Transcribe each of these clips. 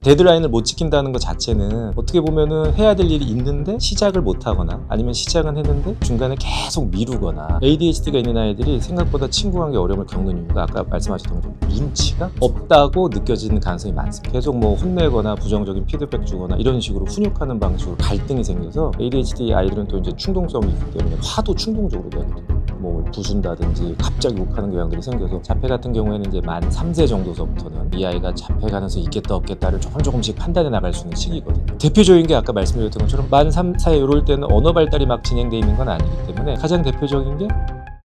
데드라인을 못 지킨다는 것 자체는 어떻게 보면은 해야 될 일이 있는데 시작을 못 하거나 아니면 시작은 했는데 중간에 계속 미루거나 ADHD가 있는 아이들이 생각보다 친구 관계 어려움을 겪는 이유가 아까 말씀하셨던 것처럼 눈치가 없다고 느껴지는 가능성이 많습니다. 계속 뭐 혼내거나 부정적인 피드백 주거나 이런 식으로 훈육하는 방식으로 갈등이 생겨서 ADHD 아이들은 또 이제 충동성이 있기 때문에 화도 충동적으로 내거든요. 뭐 부순다든지 갑자기 욱하는 경향들이 생겨서 자폐 같은 경우에는 이제 만 3세 정도서부터는 이 아이가 자폐 가능성이 있겠다 없겠다를 조금씩 판단해 나갈 수 있는 시기거든요. 대표적인 게 아까 말씀드렸던 것처럼 만 3, 4에 이럴 때는 언어 발달이 막 진행되어 있는 건 아니기 때문에 가장 대표적인 게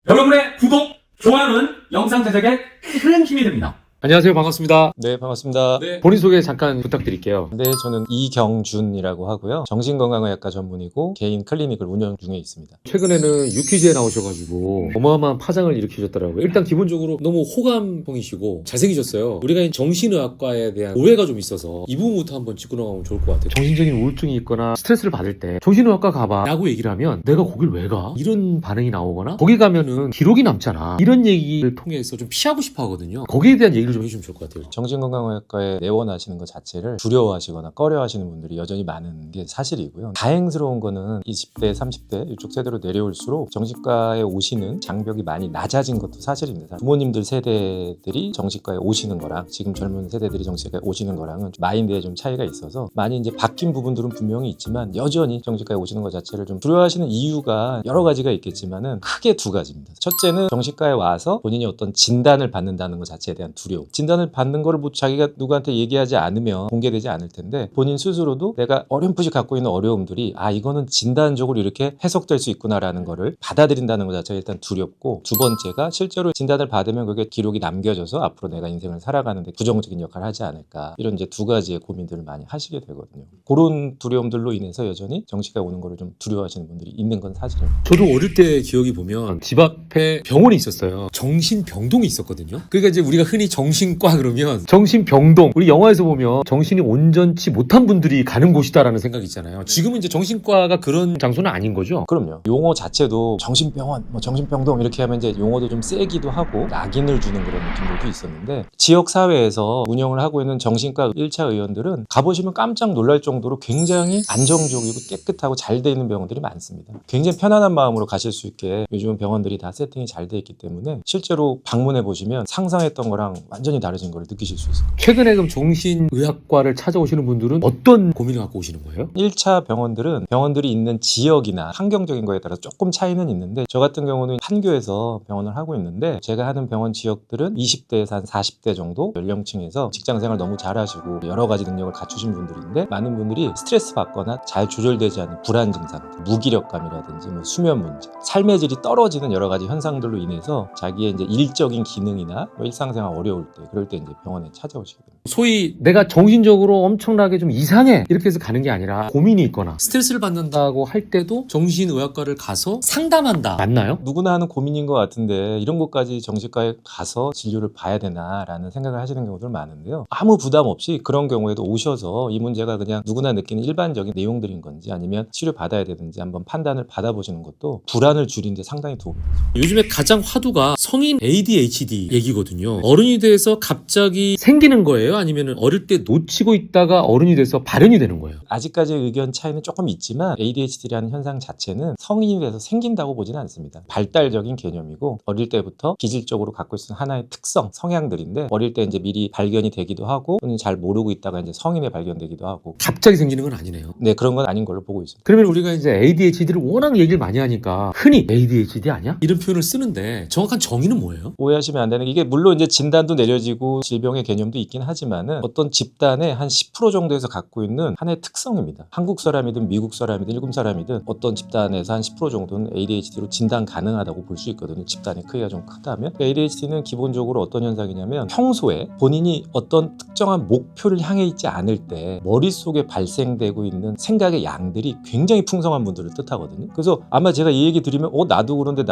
여러분의 구독, 좋아요는 영상 제작에 큰 힘이 됩니다. 안녕하세요. 반갑습니다. 네, 반갑습니다. 본인 소개 잠깐 부탁드릴게요. 네, 저는 이경준이라고 하고요. 정신건강의학과 전문이고 개인 클리닉을 운영 중에 있습니다. 최근에는 유퀴즈에 나오셔가지고 어마어마한 파장을 일으키셨더라고요. 일단 기본적으로 너무 호감형이시고 잘생기셨어요. 우리가 정신의학과에 대한 오해가 좀 있어서 이 부분부터 한번 짚고 나가면 좋을 것 같아요. 정신적인 우울증이 있거나 스트레스를 받을 때 정신의학과 가봐 라고 얘기를 하면 내가 거길 왜 가? 이런 반응이 나오거나 거기 가면은 기록이 남잖아. 이런 얘기를 통해서 좀 피하고 싶어 하거든요. 거기에 대한 얘기를 좀 해주면 좋을 것 같아요. 정신건강의학과에 내원하시는 것 자체를 두려워하시거나 꺼려하시는 분들이 여전히 많은 게 사실이고요. 다행스러운 거는 20대, 30대 이쪽 세대로 내려올수록 정신과에 오시는 장벽이 많이 낮아진 것도 사실입니다. 부모님들 세대들이 정신과에 오시는 거랑 지금 젊은 세대들이 정신과에 오시는 거랑은 마인드에 좀 차이가 있어서 많이 이제 바뀐 부분들은 분명히 있지만 여전히 정신과에 오시는 것 자체를 좀 두려워하시는 이유가 여러 가지가 있겠지만은 크게 두 가지입니다. 첫째는 정신과에 와서 본인이 어떤 진단을 받는다는 것 자체에 대한 두려움. 진단을 받는 거를 뭐 자기가 누구한테 얘기하지 않으면 공개되지 않을 텐데 본인 스스로도 내가 어렴풋이 갖고 있는 어려움들이 이거는 진단적으로 이렇게 해석될 수 있구나라는 거를 받아들인다는 것 자체가 일단 두렵고, 두 번째가 실제로 진단을 받으면 그게 기록이 남겨져서 앞으로 내가 인생을 살아가는데 부정적인 역할을 하지 않을까, 이런 이제 두 가지의 고민들을 많이 하시게 되거든요. 그런 두려움들로 인해서 여전히 정신과에 오는 거를 좀 두려워하시는 분들이 있는 건 사실입니다. 저도 어릴 때 기억이 보면 집 앞에 병원이 있었어요. 정신병동이 있었거든요. 그러니까 이제 우리가 흔히 정신과 그러면 정신병동, 우리 영화에서 보면 정신이 온전치 못한 분들이 가는 곳이다라는 생각이 있잖아요. 지금은 이제 정신과가 그런 장소는 아닌 거죠? 그럼요. 용어 자체도 정신병원, 정신병동 이렇게 하면 이제 용어도 좀 세기도 하고 낙인을 주는 그런 느낌들도 있었는데, 지역사회에서 운영을 하고 있는 정신과 1차 의원들은 가보시면 깜짝 놀랄 정도로 굉장히 안정적이고 깨끗하고 잘 돼 있는 병원들이 많습니다. 굉장히 편안한 마음으로 가실 수 있게 요즘은 병원들이 다 세팅이 잘 돼 있기 때문에 실제로 방문해 보시면 상상했던 거랑 완전히 다르신 걸 느끼실 수 있어요. 최근에 그럼 정신의학과를 찾아오시는 분들은 어떤 고민을 갖고 오시는 거예요? 1차 병원들은 병원들이 있는 지역이나 환경적인 거에 따라 조금 차이는 있는데, 저 같은 경우는 판교에서 병원을 하고 있는데 제가 하는 병원 지역들은 20대에서 한 40대 정도 연령층에서 직장생활 너무 잘하시고 여러 가지 능력을 갖추신 분들인데, 많은 분들이 스트레스 받거나 잘 조절되지 않는 불안 증상, 무기력감이라든지 뭐 수면 문제, 삶의 질이 떨어지는 여러 가지 현상들로 인해서 자기의 이제 일적인 기능이나 뭐 일상생활 어려울 때, 그럴 때 이제 병원에 찾아오시게 됩니다. 소위 내가 정신적으로 엄청나게 좀 이상해 이렇게 해서 가는 게 아니라 고민이 있거나 스트레스를 받는다고 할 때도 정신의학과를 가서 상담한다. 맞나요? 누구나 하는 고민인 것 같은데 이런 것까지 정신과에 가서 진료를 봐야 되나라는 생각을 하시는 경우들 많은데요. 아무 부담 없이 그런 경우에도 오셔서 이 문제가 그냥 누구나 느끼는 일반적인 내용들인 건지 아니면 치료 받아야 되는지 한번 판단을 받아보시는 것도 불안을 줄이는 데 상당히 도움이 되죠. 요즘에 가장 화두가 성인 ADHD 얘기거든요. 어른이 돼서 갑자기 생기는 거예요? 아니면 어릴 때 놓치고 있다가 어른이 돼서 발현이 되는 거예요? 아직까지 의견 차이는 조금 있지만 ADHD라는 현상 자체는 성인이 돼서 생긴다고 보지는 않습니다. 발달적인 개념이고 어릴 때부터 기질적으로 갖고 있는 하나의 특성, 성향들인데 어릴 때 이제 미리 발견이 되기도 하고 또는 잘 모르고 있다가 이제 성인에 발견되기도 하고. 갑자기 생기는 건 아니네요. 네, 그런 건 아닌 걸로 보고 있습니다. 그러면 우리가 이제 ADHD를 워낙 얘기를 많이 하니까 흔히 ADHD 아니야? 이런 표현을 쓰는데 정확한 정의는 뭐예요? 오해하시면 안 되는 게, 이게 물론 이제 진단도 내려지고 질병의 개념도 있긴 하지만은 어떤 집단의 한 10% 정도에서 갖고 있는 하나의 특성입니다. 한국 사람이든 미국 사람이든 일본 사람이든 어떤 집단에서 한 10% 정도는 ADHD로 진단 가능하다고 볼 수 있거든요. 집단의 크기가 좀 크다면. ADHD는 기본적으로 어떤 현상이냐면 평소에 본인이 어떤 특정한 목표를 향해 있지 않을 때 머릿속에 발생되고 있는 생각의 양들이 굉장히 풍성한 분들을 뜻하거든요. 그래서 아마 제가 이 얘기 드리면 나도 그런데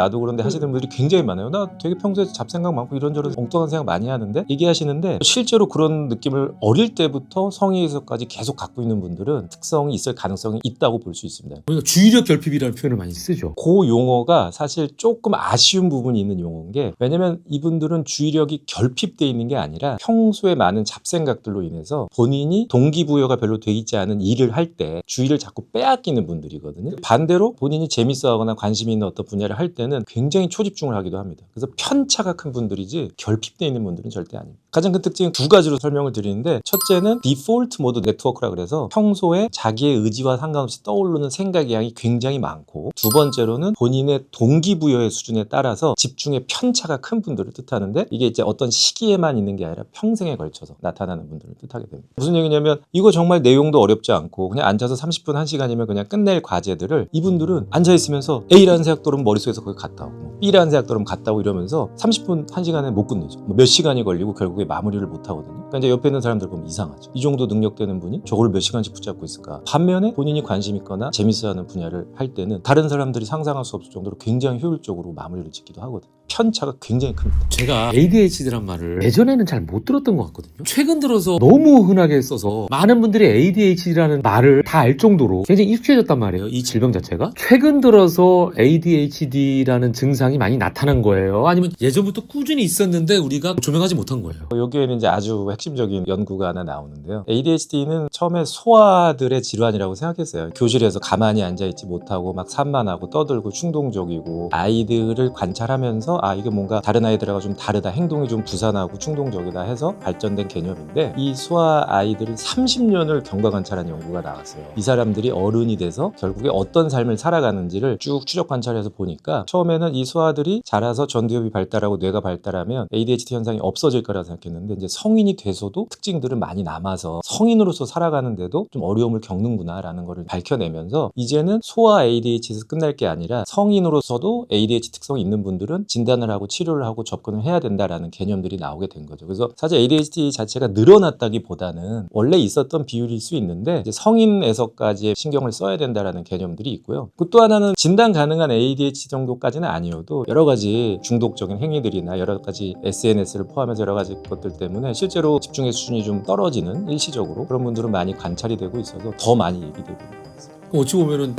하시는 분들이 굉장히 많아요. 나 되게 평소에 잡생각 많고 이런저런 엉뚱한 생각 많이 하는데 하는데 얘기하시는데 실제로 그런 느낌을 어릴 때부터 성인에서까지 계속 갖고 있는 분들은 특성이 있을 가능성이 있다고 볼 수 있습니다. 그러니까 주의력 결핍이라는 표현을 많이 쓰죠. 그 용어가 사실 조금 아쉬운 부분이 있는 용어인 게 왜냐면 이분들은 주의력이 결핍되어 있는 게 아니라 평소에 많은 잡생각들로 인해서 본인이 동기부여가 별로 돼 있지 않은 일을 할 때 주의를 자꾸 빼앗기는 분들이거든요. 반대로 본인이 재밌어하거나 관심이 있는 어떤 분야를 할 때는 굉장히 초집중을 하기도 합니다. 그래서 편차가 큰 분들이지 결핍되어 있는 분들은 절대 아닙니다. 가장 큰 특징은 두 가지로 설명을 드리는데 첫째는 디폴트 모드 네트워크라 그래서 평소에 자기의 의지와 상관없이 떠오르는 생각의 양이 굉장히 많고 두 번째로는 본인의 동기부여의 수준에 따라서 집중의 편차가 큰 분들을 뜻하는데 이게 이제 어떤 시기에만 있는 게 아니라 평생에 걸쳐서 나타나는 분들을 뜻하게 됩니다. 무슨 얘기냐면 이거 정말 내용도 어렵지 않고 그냥 앉아서 30분 1시간이면 그냥 끝낼 과제들을 이분들은 앉아있으면서 A라는 생각 떠오르면 머릿속에서 거기 갔다 오고 B라는 생각 떠오르면 갔다 오고 이러면서 30분 1시간에 못 끝내죠. 몇 시간이 걸리고 결국에 마무리를 못 하거든요. 그러니까 이제 옆에 있는 사람들 보면 이상하죠. 이 정도 능력되는 분이 저걸 몇 시간씩 붙잡고 있을까? 반면에 본인이 관심 있거나 재밌어하는 분야를 할 때는 다른 사람들이 상상할 수 없을 정도로 굉장히 효율적으로 마무리를 짓기도 하거든요. 편차가 굉장히 큽니다. 제가 ADHD란 말을 예전에는 잘 못 들었던 것 같거든요. 최근 들어서 너무 흔하게 써서 많은 분들이 ADHD라는 말을 다 알 정도로 굉장히 익숙해졌단 말이에요. 이 질병 자체가. 최근 들어서 ADHD라는 증상이 많이 나타난 거예요? 아니면 예전부터 꾸준히 있었는데 우리가 조명하지 못한 거예요? 여기에는 이제 아주 핵심적인 연구가 하나 나오는데요. ADHD는 처음에 소아들의 질환이라고 생각했어요. 교실에서 가만히 앉아있지 못하고 막 산만하고 떠들고 충동적이고 아이들을 관찰하면서 아 이게 뭔가 다른 아이들하고 좀 다르다 행동이 좀 부산하고 충동적이다 해서 발전된 개념인데 이 소아 아이들을 30년을 경과 관찰한 연구가 나왔어요. 이 사람들이 어른이 돼서 결국에 어떤 삶을 살아가는지를 쭉 추적 관찰해서 보니까 처음에는 이 소아들이 자라서 전두엽이 발달하고 뇌가 발달하면 ADHD 현상이 없어질 거라 생각했는데 이제 성인이 돼서도 특징들은 많이 남아서 성인으로서 살아가는데도 좀 어려움을 겪는구나라는 걸 밝혀내면서 이제는 소아 ADHD에서 끝날 게 아니라 성인으로서도 ADHD 특성이 있는 분들은 진단을 하고 치료를 하고 접근을 해야 된다라는 개념들이 나오게 된 거죠. 그래서 사실 ADHD 자체가 늘어났다기보다는 원래 있었던 비율일 수 있는데 이제 성인에서까지의 신경을 써야 된다라는 개념들이 있고요. 그 또 하나는 진단 가능한 ADHD 정도까지는 아니어도 여러 가지 중독적인 행위들이나 여러 가지 SNS를 포함해서 여러 가지 것들 때문에 실제로 집중의 수준이 좀 떨어지는 일시적으로 그런 분들은 많이 관찰이 되고 있어서 더 많이 얘기되고 있는 것 같습니다. 어찌 보면은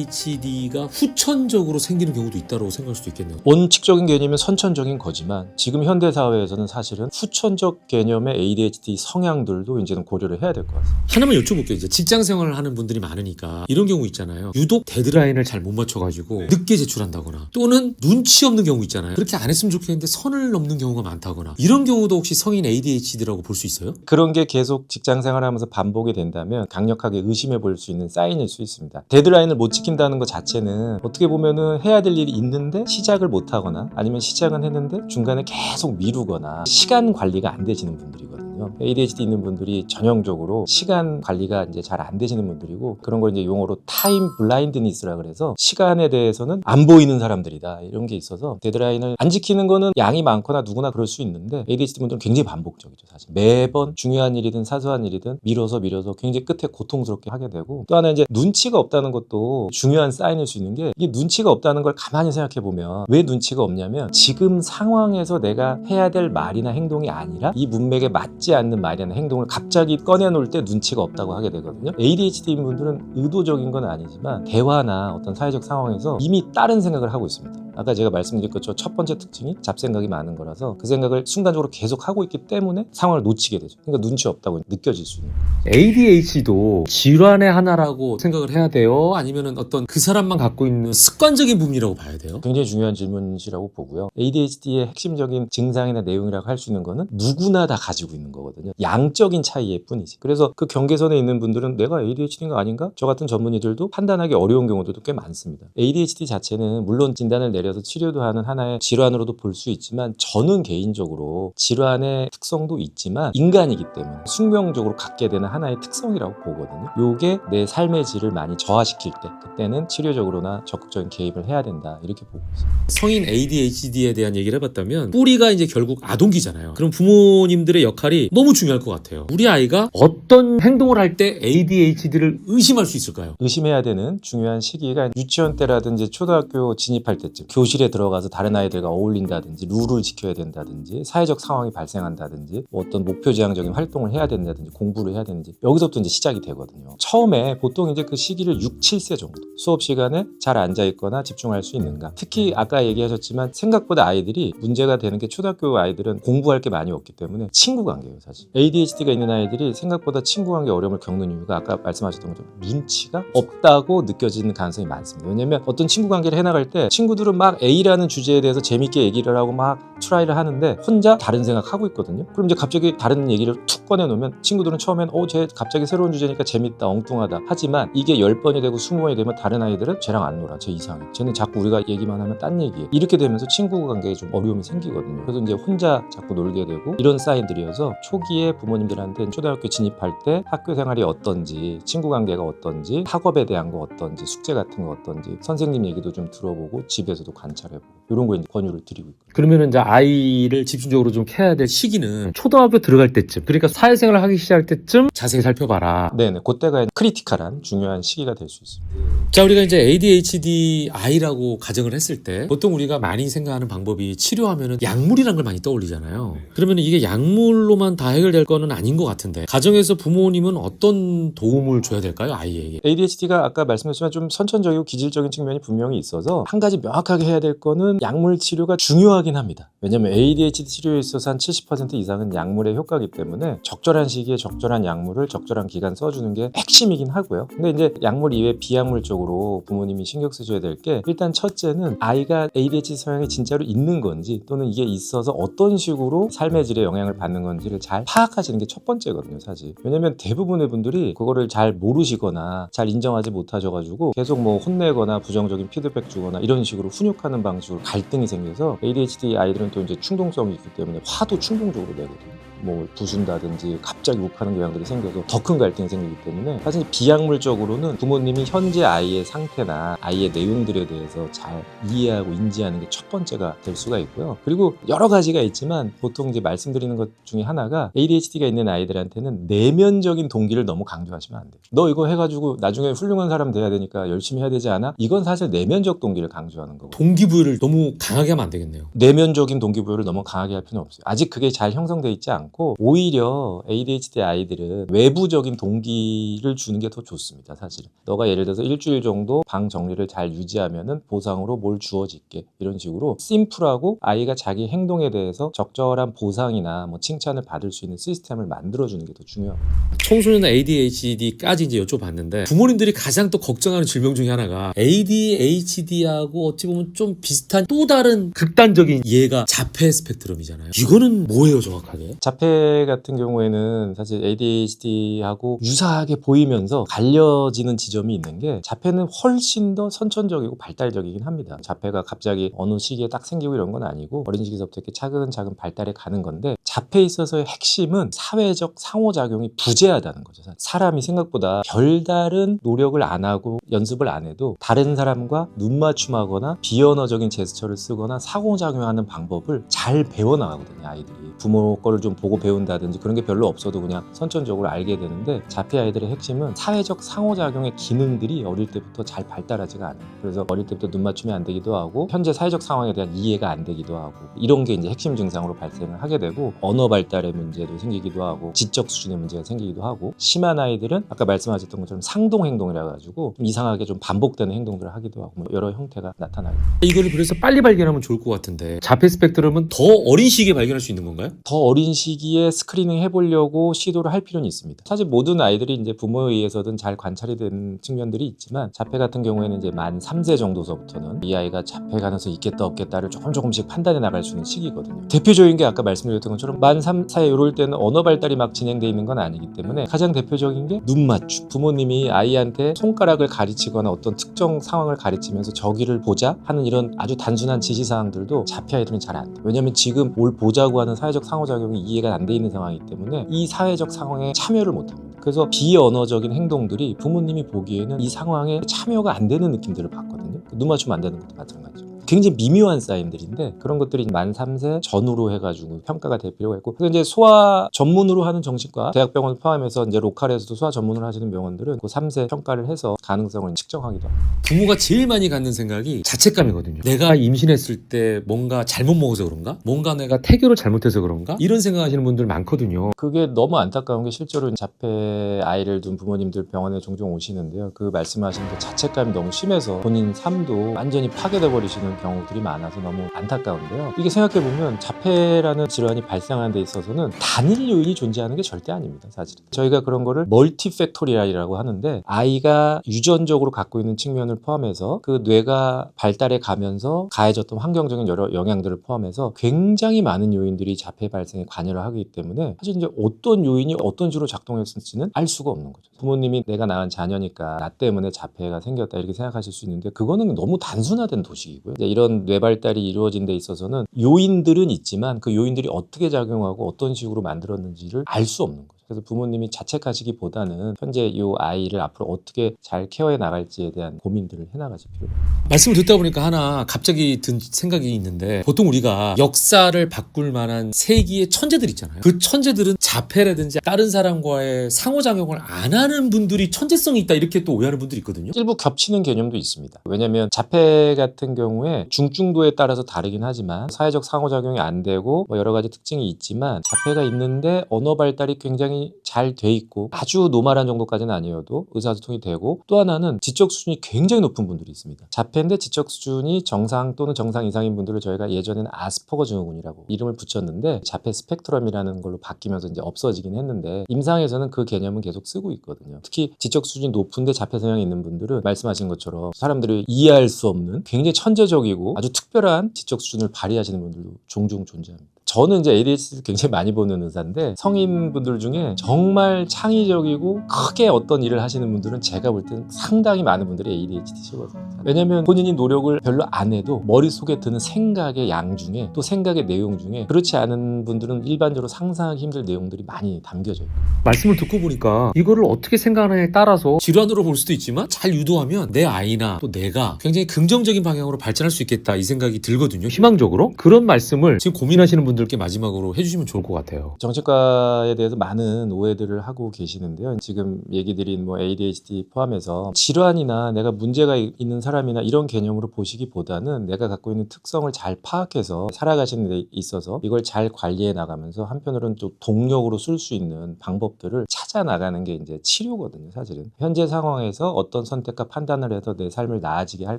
ADHD가 후천적으로 생기는 경우도 있다고 생각할 수도 있겠네요. 원칙적인 개념은 선천적인 거지만 지금 현대 사회에서는 사실은 후천적 개념의 ADHD 성향들도 이제는 고려를 해야 될 것 같습니다. 하나만 여쭤볼게요. 이제 직장 생활을 하는 분들이 많으니까 이런 경우 있잖아요. 유독 데드라인을 잘 못 맞춰가지고 늦게 제출한다거나 또는 눈치 없는 경우 있잖아요. 그렇게 안 했으면 좋겠는데 선을 넘는 경우가 많다거나 이런 경우도 혹시 성인 ADHD라고 볼 수 있어요? 그런 게 계속 직장 생활하면서 반복이 된다면 강력하게 의심해 볼 수 있는 사인일 수 있습니다. 데드라인을 못 지킨다는 것 자체는 어떻게 보면은 해야 될 일이 있는데 시작을 못 하거나 아니면 시작은 했는데 중간에 계속 미루거나 시간 관리가 안 되시는 분들이거든요. ADHD 있는 분들이 전형적으로 시간 관리가 이제 잘 안 되시는 분들이고 그런 걸 이제 용어로 타임 블라인드니스라 그래서 시간에 대해서는 안 보이는 사람들이다 이런 게 있어서 데드라인을 안 지키는 거는 양이 많거나 누구나 그럴 수 있는데 ADHD 분들은 굉장히 반복적이죠. 사실 매번 중요한 일이든 사소한 일이든 미뤄서 굉장히 끝에 고통스럽게 하게 되고 또 하나 이제 눈치가 없다는 것도 중요한 사인일 수 있는 게 이게 눈치가 없다는 걸 가만히 생각해 보면 왜 눈치가 없냐면 지금 상황에서 내가 해야 될 말이나 행동이 아니라 이 문맥에 맞지 않는 말이나 행동을 갑자기 꺼내놓을 때 눈치가 없다고 하게 되거든요. ADHD인 분들은 의도적인 건 아니지만 대화나 어떤 사회적 상황에서 이미 다른 생각을 하고 있습니다. 아까 제가 말씀드린 것처럼 첫 번째 특징이 잡생각이 많은 거라서 그 생각을 순간적으로 계속 하고 있기 때문에 상황을 놓치게 되죠. 그러니까 눈치 없다고 느껴질 수 있는 거예요. ADHD도 질환의 하나라고 생각을 해야 돼요? 아니면은 어떤 그 사람만 갖고 있는 습관적인 부분이라고 봐야 돼요? 굉장히 중요한 질문이라고 보고요. ADHD의 핵심적인 증상이나 내용이라고 할 수 있는 거는 누구나 다 가지고 있는 거거든요. 양적인 차이일 뿐이지. 그래서 그 경계선에 있는 분들은 내가 ADHD인가 아닌가? 저 같은 전문의들도 판단하기 어려운 경우들도 꽤 많습니다. ADHD 자체는 물론 진단을 내려서 치료도 하는 하나의 질환으로도 볼 수 있지만 저는 개인적으로 질환의 특성도 있지만 인간이기 때문에 숙명적으로 갖게 되는 하나의 특성이라고 보거든요. 요게 내 삶의 질을 많이 저하시킬 때 그때는 치료적으로나 적극적인 개입을 해야 된다 이렇게 보고 있습니다. 성인 ADHD에 대한 얘기를 해봤다면 뿌리가 이제 결국 아동기잖아요. 그럼 부모님들의 역할이 너무 중요할 것 같아요. 우리 아이가 어떤 행동을 할 때 ADHD를 의심할 수 있을까요? 의심해야 되는 중요한 시기가 유치원 때라든지 초등학교 진입할 때쯤 교실에 들어가서 다른 아이들과 어울린다든지 룰을 지켜야 된다든지 사회적 상황이 발생한다든지 뭐 어떤 목표지향적인 활동을 해야 된다든지 공부를 해야 되는지 여기서부터 이제 시작이 되거든요. 처음에 보통 이제 그 시기를 6, 7세 정도 수업 시간에 잘 앉아 있거나 집중할 수 있는가. 특히 아까 얘기하셨지만 생각보다 아이들이 문제가 되는 게 초등학교 아이들은 공부할 게 많이 없기 때문에 친구 관계예요. 사실 ADHD가 있는 아이들이 생각보다 친구 관계 어려움을 겪는 이유가 아까 말씀하셨던 것처럼 눈치가 없다고 느껴지는 가능성이 많습니다. 왜냐면 어떤 친구 관계를 해나갈 때 친구들은 막 A라는 주제에 대해서 재밌게 얘기를 하고 막 트라이를 하는데 혼자 다른 생각하고 있거든요. 그럼 이제 갑자기 다른 얘기를 툭 꺼내놓으면 친구들은 처음엔 쟤 갑자기 새로운 주제니까 재밌다 엉뚱하다 하지만 이게 10번이 되고 20번이 되면 다른 아이들은 쟤랑 안 놀아, 쟤 이상해, 쟤는 자꾸 우리가 얘기만 하면 딴 얘기해, 이렇게 되면서 친구 관계에 좀 어려움이 생기거든요. 그래서 이제 혼자 자꾸 놀게 되고 이런 사인들이어서 초기에 부모님들한테 초등학교 진입할 때 학교 생활이 어떤지, 친구 관계가 어떤지, 학업에 대한 거 어떤지, 숙제 같은 거 어떤지 선생님 얘기도 좀 들어보고 집에서도 관찰해보고 이런 거에 권유를 드리고 있거든요. 그러면은 이제 아이를 집중적으로 좀 캐야 될 시기는 초등학교 들어갈 때쯤, 그러니까 사회생활을 하기 시작할 때쯤 자세히 살펴봐라. 네네, 그때가 크리티컬한 중요한 시기가 될 수 있습니다. 자, 우리가 이제 ADHD 아이라고 가정을 했을 때 보통 우리가 많이 생각하는 방법이 치료하면은 약물이란 걸 많이 떠올리잖아요. 그러면 이게 약물로만 다 해결될 거는 아닌 것 같은데 가정에서 부모님은 어떤 도움을 줘야 될까요, 아이에게? ADHD가 아까 말씀드렸지만 좀 선천적이고 기질적인 측면이 분명히 있어서 한 가지 명확하게 해야 될 거는 약물 치료가 중요하긴 합니다. 왜냐하면 ADHD 치료에 있어서 한 70% 이상은 약물의 효과이기 때문에 적절한 시기에 적절한 약물을 적절한 기간 써주는 게 핵심이긴 하고요. 근데 이제 약물 이외 비약물 쪽으로 부모님이 신경 쓰셔야 될 게 일단 첫째는 아이가 ADHD 성향이 진짜로 있는 건지 또는 이게 있어서 어떤 식으로 삶의 질에 영향을 받는 건지를 잘 파악하시는 게 첫 번째거든요, 사실. 왜냐면 대부분의 분들이 그거를 잘 모르시거나 잘 인정하지 못하셔가지고 계속 뭐 혼내거나 부정적인 피드백 주거나 이런 식으로 훈육하는 방식으로 갈등이 생겨서 ADHD 아이들은 또 이제 충동성이 있기 때문에 화도 충동적으로 내거든요. 뭐 부순다든지 갑자기 욱하는 경향들이 생겨서 더 큰 갈등이 생기기 때문에 사실 비약물적으로는 부모님이 현재 아이의 상태나 아이의 내용들에 대해서 잘 이해하고 인지하는 게 첫 번째가 될 수가 있고요. 그리고 여러 가지가 있지만 보통 이제 말씀드리는 것 중에 하나가 ADHD가 있는 아이들한테는 내면적인 동기를 너무 강조하시면 안 돼요. 너 이거 해가지고 나중에 훌륭한 사람 돼야 되니까 열심히 해야 되지 않아? 이건 사실 내면적 동기를 강조하는 거고 동기부여를 너무 강하게 하면 안 되겠네요. 내면적인 동기부여를 너무 강하게 할 필요는 없어요. 아직 그게 잘 형성돼 있지 않고 오히려 ADHD 아이들은 외부적인 동기를 주는 게 더 좋습니다. 사실은 너가 예를 들어서 일주일 정도 방 정리를 잘 유지하면은 보상으로 뭘 주어질게, 이런 식으로 심플하고 아이가 자기 행동에 대해서 적절한 보상이나 뭐 칭찬을 받을 수 있는 시스템을 만들어주는 게 더 중요합니다. 청소년 ADHD까지 이제 여쭤봤는데 부모님들이 가장 또 걱정하는 질병 중에 하나가 ADHD하고 어찌 보면 좀 비슷한 또 다른 극단적인 예가 자폐 스펙트럼이잖아요. 이거는 뭐예요, 정확하게? 자폐 같은 경우에는 사실 ADHD하고 유사하게 보이면서 갈려지는 지점이 있는 게 자폐는 훨씬 더 선천적이고 발달적이긴 합니다. 자폐가 갑자기 어느 시기에 딱 생기고 이런 건 아니고 어린 시기서부터 이렇게 차근차근 발달해 가는 건데 자폐에 있어서의 핵심은 사회적 상호작용이 부재하다는 거죠. 사람이 생각보다 별다른 노력을 안 하고 연습을 안 해도 다른 사람과 눈맞춤하거나 비언어적인 제스처를 쓰거나 상호작용하는 방법을 잘 배워나가거든요, 아이들이. 부모 거를 좀 보고 배운다든지 그런 게 별로 없어도 그냥 선천적으로 알게 되는데 자폐 아이들의 핵심은 사회적 상호작용의 기능들이 어릴 때부터 잘 발달하지가 않아요. 그래서 어릴 때부터 눈맞춤이 안 되기도 하고 현재 사회적 상황에 대한 이해가 안 되기도 하고 이런 게 이제 핵심 증상으로 발생을 하게 되고 언어 발달의 문제도 생기기도 하고 지적 수준의 문제가 생기기도 하고 심한 아이들은 아까 말씀하셨던 것처럼 상동 행동이라 가지고 좀 이상하게 좀 반복되는 행동들을 하기도 하고 뭐 여러 형태가 나타나요. 이거를 그래서 빨리 발견하면 좋을 것 같은데 자폐 스펙트럼은 더 어린 시기에 발견할 수 있는 건가요? 더 어린 시기에 스크리닝 해보려고 시도를 할 필요는 있습니다. 사실 모든 아이들이 이제 부모에 의해서든 잘 관찰이 되는 측면들이 있지만 자폐 같은 경우에는 이제 만 3세 정도서부터는 이 아이가 자폐 가능성이 있겠다 없겠다를 조금씩 판단해 나갈 수 있는 시기거든요. 대표적인 게 아까 말씀드렸던 것처럼 만 3세 이럴 때는 언어 발달이 막 진행되어 있는 건 아니기 때문에 가장 대표적인 게 눈맞춤. 부모님이 아이한테 손가락을 가르치거나 어떤 특정 상황을 가르치면서 저기를 보자 하는 이런 아주 단순한 지시사항들도 자폐 아이들은 잘 안 돼요. 왜냐하면 지금 뭘 보자고 하는 사회적 상호작용이 이해가 안 돼 있는 상황이기 때문에 이 사회적 상황에 참여를 못합니다. 그래서 비언어적인 행동들이 부모님이 보기에는 이 상황에 참여가 안 되는 느낌들을 받거든요. 눈 맞추면 안 되는 것도 마찬가지죠. 굉장히 미묘한 사인들인데 그런 것들이 만 3세 전후로 해가지고 평가가 될 필요가 있고, 그래서 이제 소아 전문으로 하는 정신과 대학병원 포함해서 이제 로컬에서도 소아 전문으로 하시는 병원들은 그 3세 평가를 해서 가능성을 측정하기도 합니다. 부모가 제일 많이 갖는 생각이 자책감이거든요. 내가 임신했을 때 뭔가 잘못 먹어서 그런가? 뭔가 내가 태교를 잘못해서 그런가? 이런 생각하시는 분들 많거든요. 그게 너무 안타까운 게 실제로 자폐 아이를 둔 부모님들 병원에 종종 오시는데요. 그 말씀하신 그 자책감이 너무 심해서 본인 삶도 완전히 파괴돼 버리시는 경우들이 많아서 너무 안타까운데요. 이게 생각해보면 자폐라는 질환이 발생하는 데 있어서는 단일 요인이 존재하는 게 절대 아닙니다. 사실 저희가 그런 거를 멀티팩토리얼이라고 하는데, 아이가 유전적으로 갖고 있는 측면을 포함해서 그 뇌가 발달해 가면서 가해졌던 환경적인 여러 영향들을 포함해서 굉장히 많은 요인들이 자폐 발생에 관여를 하기 때문에 사실 이제 어떤 요인이 어떤 식으로 작동했을지는 알 수가 없는 거죠. 부모님이 내가 낳은 자녀니까 나 때문에 자폐가 생겼다 이렇게 생각하실 수 있는데, 그거는 너무 단순화된 도식이고요. 이제 이런 뇌 발달이 이루어진 데 있어서는 요인들은 있지만 그 요인들이 어떻게 작용하고 어떤 식으로 만들었는지를 알 수 없는 거죠. 그래서 부모님이 자책하시기보다는 현재 이 아이를 앞으로 어떻게 잘 케어해 나갈지에 대한 고민들을 해나가실 필요가 있습니다. 말씀을 듣다 보니까 하나 갑자기 든 생각이 있는데, 보통 우리가 역사를 바꿀 만한 세기의 천재들 있잖아요. 그 천재들은 자폐라든지 다른 사람과의 상호작용을 안 하는 분들이 천재성이 있다 이렇게 또 오해하는 분들이 있거든요. 일부 겹치는 개념도 있습니다. 왜냐하면 자폐 같은 경우에 중증도에 따라서 다르긴 하지만 사회적 상호작용이 안 되고 뭐 여러 가지 특징이 있지만, 자폐가 있는데 언어 발달이 굉장히 잘 돼 있고 아주 노말한 정도까지는 아니어도 의사소통이 되고, 또 하나는 지적 수준이 굉장히 높은 분들이 있습니다. 자폐인데 지적 수준이 정상 또는 정상 이상인 분들을 저희가 예전에는 아스퍼거 증후군이라고 이름을 붙였는데, 자폐 스펙트럼이라는 걸로 바뀌면서 이제 없어지긴 했는데, 임상에서는 그 개념은 계속 쓰고 있거든요. 특히 지적 수준이 높은데 자폐 성향이 있는 분들은 말씀하신 것처럼 사람들이 이해할 수 없는 굉장히 천재적이고 아주 특별한 지적 수준을 발휘하시는 분들도 종종 존재합니다. 저는 이제 ADHD를 굉장히 많이 보는 의사인데, 성인분들 중에 정말 창의적이고 크게 어떤 일을 하시는 분들은 제가 볼 때는 상당히 많은 분들이 ADHD시거든요. 왜냐면 본인이 노력을 별로 안 해도 머릿속에 드는 생각의 양 중에, 또 생각의 내용 중에 그렇지 않은 분들은 일반적으로 상상하기 힘들 내용들이 많이 담겨져 있고. 말씀을 듣고 보니까 이거를 어떻게 생각하느냐에 따라서 질환으로 볼 수도 있지만, 잘 유도하면 내 아이나 또 내가 굉장히 긍정적인 방향으로 발전할 수 있겠다 이 생각이 들거든요. 희망적으로. 그런 말씀을 지금 고민하시는 분들께 마지막으로 해주시면 좋을 것 같아요. 정신과에 대해서 많은 오해들을 하고 계시는데요. 지금 얘기 드린 뭐 ADHD 포함해서 질환이나 내가 문제가 있는 사람이나 이런 개념으로 보시기보다는, 내가 갖고 있는 특성을 잘 파악해서 살아가시는 데 있어서 이걸 잘 관리해 나가면서 한편으로는 좀 동력으로 쓸 수 있는 방법들을 찾아 나가는 게 이제 치료거든요. 사실은 현재 상황에서 어떤 선택과 판단을 해서 내 삶을 나아지게 할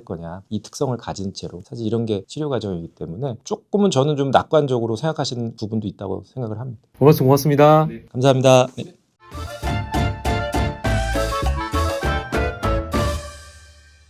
거냐, 이 특성을 가진 채로, 사실 이런 게 치료 과정이기 때문에 조금은 저는 좀 낙관적으로 생각하시는 부분도 있다고 생각을 합니다. 고맙습니다. 감사합니다. 네.